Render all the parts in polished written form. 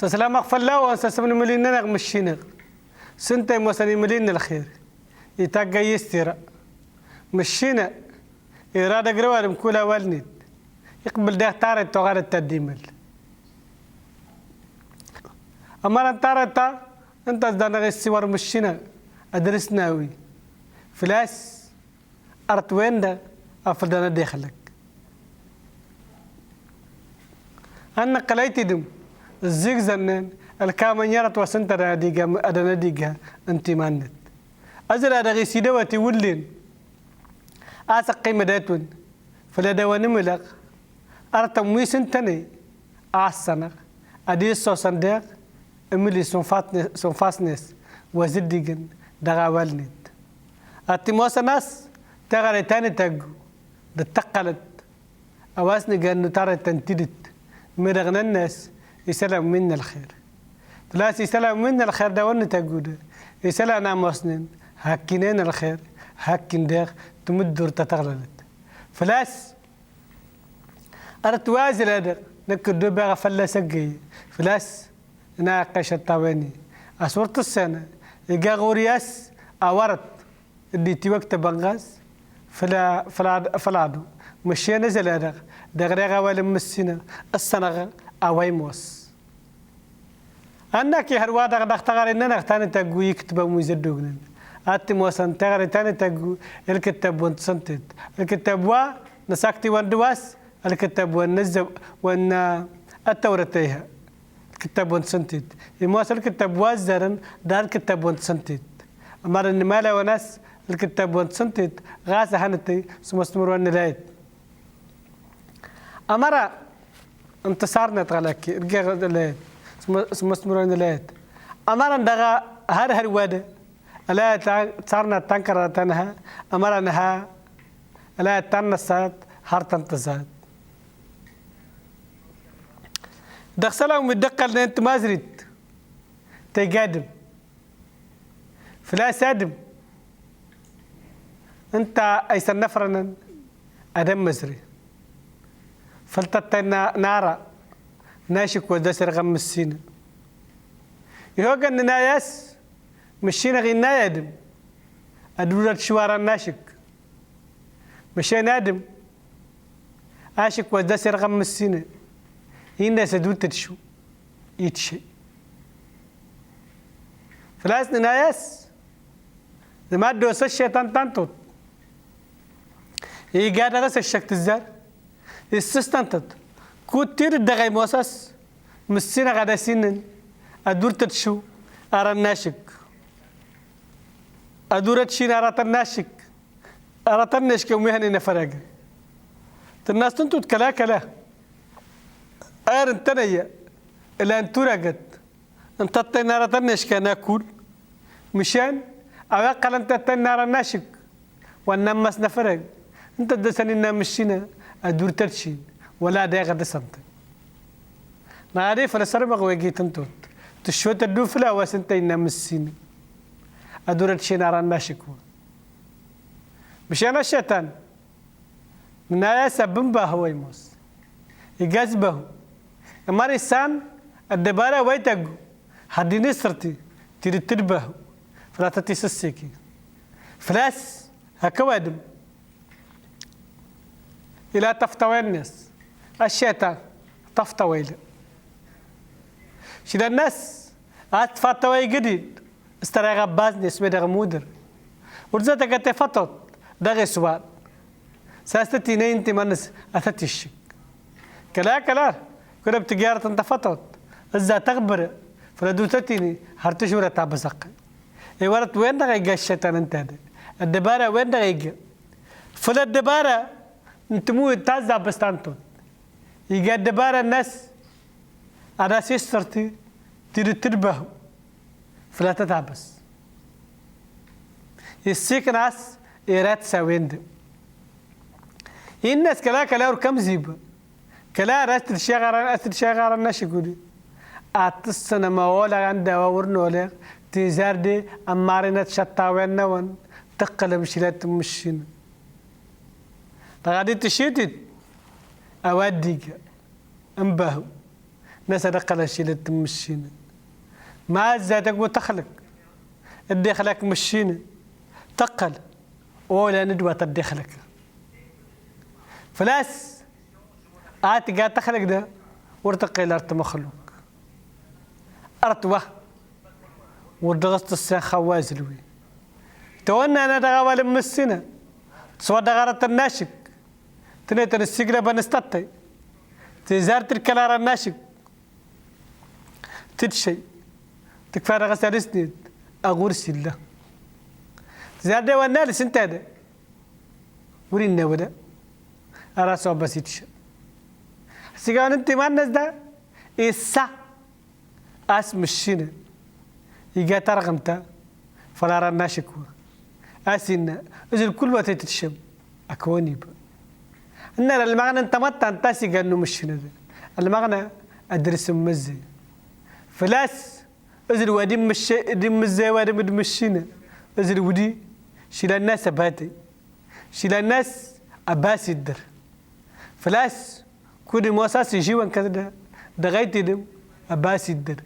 سلام أغفل لا وسسمن ملين نغ مشينغ سنتي مسني ملين الخير يتاقى يستيرا مشينا إرادة قروار مكولا والنيد يقبل ده تارة تغار التديمل أما تارة أنت أصدقنا غير مشينا أدرسناوي فلاس أرت وين ده أفضلنا داخلك أنا قليتي دم الزيق زنان الكامن يرت وسنت راديجا أدنى ديجا أنت مانت أزل هذا غي سيدواتي ولين أسق قيمة داتون فلا دواني ملق أرتم ويسنتني أحسنا أدي صندوق أملي سنفاسنس وزديجن دغاولنت أتموس ناس تغري تاني تجو دتقلت أواسني جن ترى تنتدت مرغنا الناس يسلم منا الخير فلاس يسلم منا الخير ده ون تجوده يسلم ناموسنين هكينين الخير هكين داخ تمدور تتغللت فلاس أردت وازل هذا نكدو بقى فلاس سجي فلاس ناقش الطواني أصورت السنة يجا غورياس أورت اللي توقت بنغاز فلادو مشي نزل هذا دغريغا ولا مسينا السنة أويموس أنك يهروا دغ تغار إننا تاني تجو يكتب ويزدوغن أتموسن تغار تاني تجو الكتاب وانتسنتد الكتاب وا نساكتي واندواس الكتاب ونزب وان التورتيها الكتاب وانتسنتد يموس الكتاب وازرن دار الكتاب وانتسنتد أمر إن مالا وناس الكتاب وانتسنتد غاز هانتي سمستمرون لايت أمر انتصارنا تغلقي الجيغ لايت سمستمرون لايت أمر أن دغا هر واده لا صارنا تنكر تنها أمر أنها لا تنسات هر تنتزات دخلهم مدقل أنت ما زرت تيقادم فلا سادم أنت أيسن نفرنا أدم مزري فلتتنا نارا ناشك ودسر غم السين يهوغ أن نايس مشينا غي نايدم أدولت شوارا ناشك مشي نادم عاشك ودسر غم السين هنا سدول تدشو يتشي فلاس نايس لما دوس الشيطان تنطط هي قاعدة غس الشكت الزار السستنتت كوت تير الدغاي موسس مسينا غادا سنن أدور تدشو أرى الناشك أدورت شين أرى الناشك أرى الناشك ومهني نفرق الناس تنتو كلا كلا أرن تنيا إلا أن ترقت أنت تنارة الناشك ناكل مشان أوقع أنت تنارة الناشك والنمس نفرق أنت دسني نامشينا أدور ترشين ولا داغ دسنت نعرف فلسر بغويجي تنتوت تشوت الدوفلا وسنتين نامسين أدور تشين أرى الناشك مشان الشيطان من آيات بمبا هو يموس يجذبه أما الإنسان الدبارة ويتجو حد نسرتي تري تربه فلا تتسسكي فلاس هكوادم إلى تفتوي الناس الشيطان تفتوي له شد الناس أتفتوي جديد استرجع بازني اسمه ده مودر ورزت كتفتت ده سواد ساستينين تمنس أثتشك كلا كنا بتجارة انتفتت إذا تغبر فلدوتتني هرتشورة تابسق يورت وين ده يجى الشيطان انت هذا الدبارة وين ده يجى فلا الدبارة انتمو تازا بستانتو يجى الدبارة الناس على سيسترتي تربه فلا تتعبس يسيك ناس إيرات ساويند الناس كلا وركم زيبه كلا راست الشغار الناس يقولي أتصنا ما ولا عنده ورنوله تزاردي أمارنا تشتاوين نون تقلب شلات مشين تغادي تشيتت أوديك أنبهو ناس دقل الشيء تمشينا ما زادك وتخلق الدخلك مشينا تقل ولا ندوة الدخلك فلاس قاعد تخلق ده ورتقي لارت مخلوق أرتوه ودغست الساخ خوازلوي تونا أنا دغوال مسنا تصور دغارة الناشك تنيتن السجلة بنستطي تزارت الكلار الناشك تدشي تكفى غسل سنيد أغورسي الله زاد ده والنالس انت هذا ورينا ودا أراسو بسيتش سيقان انت ما الناس ده إسا اسم الشينة يجا ترغمتا فلا رانا شكوى أسينا إذن كل وقت تتشم أكوني با إن المعنى انت متى انتاسي قانو مشينا ده المعنى أدرس مزي فلاس إذن وادي مشي دي مزي وادي مدمشينا إذن ودي شيل الناس أباتي شيل الناس أباسي الدر فلاس كل مؤسسة يجيوان كذا دغايتي دم أباسي الدر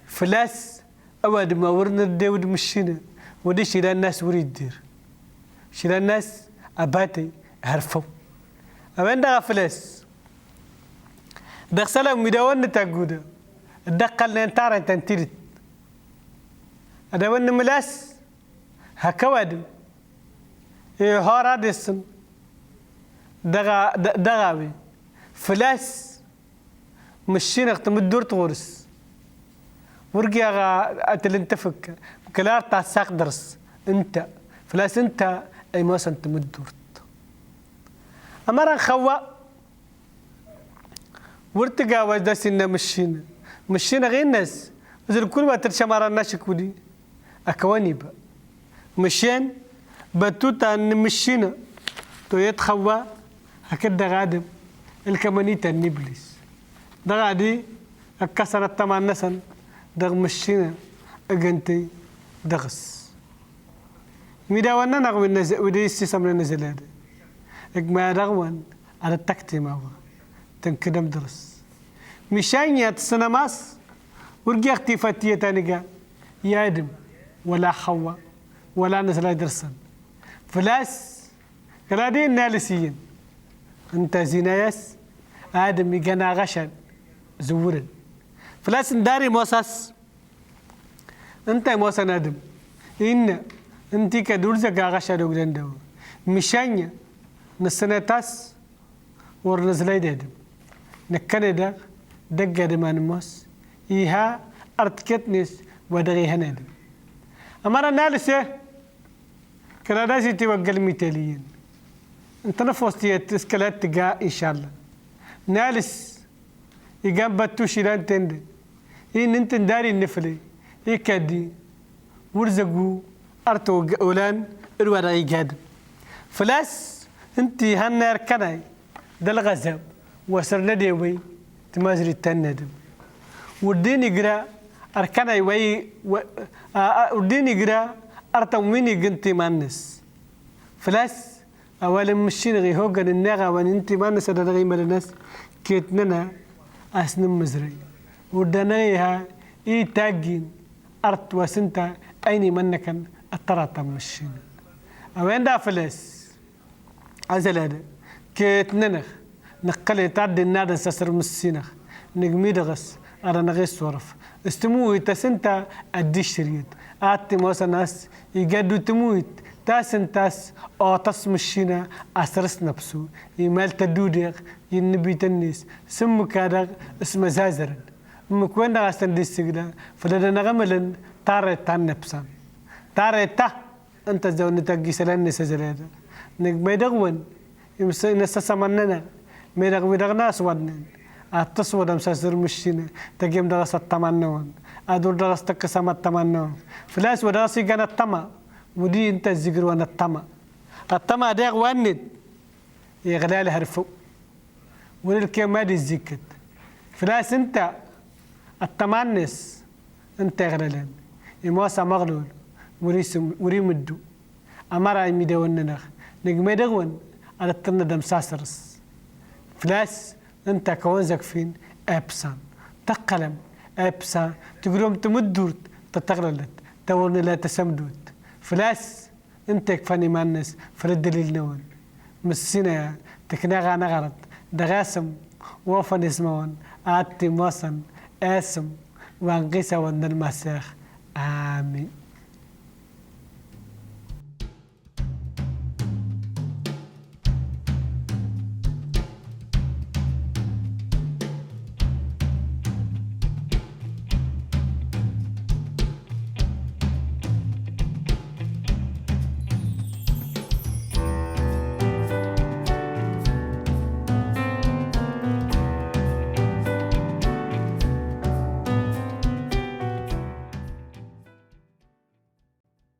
فلاس أواد ما ورنا الدود مشينا ودي شيل الناس وريد دير شيل الناس أباتي هرفو أمين دغا فلاس دغسلا مدون نتاقودا دقلنا انتارا تنتيرت أدوان ملاس هكوادم هارا ديسن دغاوي فلاس مشينا تمدور تغورس ورقي أتلنتفك كلار تاساق درس انت فلاس انت اي موسى انت مدورت امرا خوا ورتقا وجدسنا مشينا غير الناس مثل كل ما ترشمار الناس كودي اكواني با مشين باتوتا مشينا تو يتخوا هكذا غادم الكمانيتا النبليس ده غادي اكسرت تمان نسن دغ مشينا اجنتي دغس ميدا وانا نغوي النزل ودي السيسم النزل هذا اجمع رغوان على التكتي ما هو تنكدم درس مشان يتسنماس ورجع اختفاتية تانية يادم ولا خوا ولا نزل درسن فلاس كلادين نالسيين انت زينايس آدم يجنا غشن زورن فلاس نداري موسس انت موسى آدم إن انت كدورزك غشن وجندو مشانيا نسنتاس ورنزلاي آدم نكندا دقة دمان موس إيها أرتكتنس ودغيها آدم أمر نالسه كلاداسي توقع المثاليين انت نفوستي تسكلات تقا إن شاء الله نالس يقام باتو شيلان تند إن انت داري النفلي يكادي ورزقو أرتو أولان الورا يقاد فلاس انت هنار كناي دل غزب وسرنا ديوي تمازري التندم وديني قرا أركناي وي وديني قرا أرتوميني قنتي مانس فلاس أول مشين غي هوجن النغا وان انت مانس غي مالناس كيتننا أسنم مزري ودنايها إي تاجين أرت وسنتا أيني منكن التراتا مشين أوين دا فلاس أزل هذا كيتننخ نقل تعدي النادن سسر مسينخ نجمي دغس أنا نغيس ورف استموي تسنتا أديش شريط آتي موسى ناس يقدو تمويت تاسن تاس أو تصمشينا أسرس نفسه يمال تدوديق ينبي تنيس سم كادغ اسم زازرن مكوين دغا استندي السجدة فلدا نغملن تاريت تان نفسان تاريت تا انت زون نتاقي سلان نسازلادا نقمي دغوان نساسا مننا ميدغ ميدغ ناس ودنين التصور مساسر مشينا تقيم درس التمنون أدور درس تكسم التمنون فلاس ودرسي كان التما ودي انت الزجر وانا التما ديغ واند يغلال هرفو وللكيم مادي الزكت فلاس انت التمانس انت غلالين يموسى مغلول وريمدو أمارا يميدون نخ نقمي دغوان على التندم ساسرس فلاس انت كونزك فين ابسان تقلم أبسا تقولهم تمدوت تتغللت تورني لا تسمدوت فلاس انتك فاني مانس فالدليل نون مسينا تكناغا نغرت دغاسم وفن اسمون آتي موسن آسم وانقيسا وندن مسيخ آمين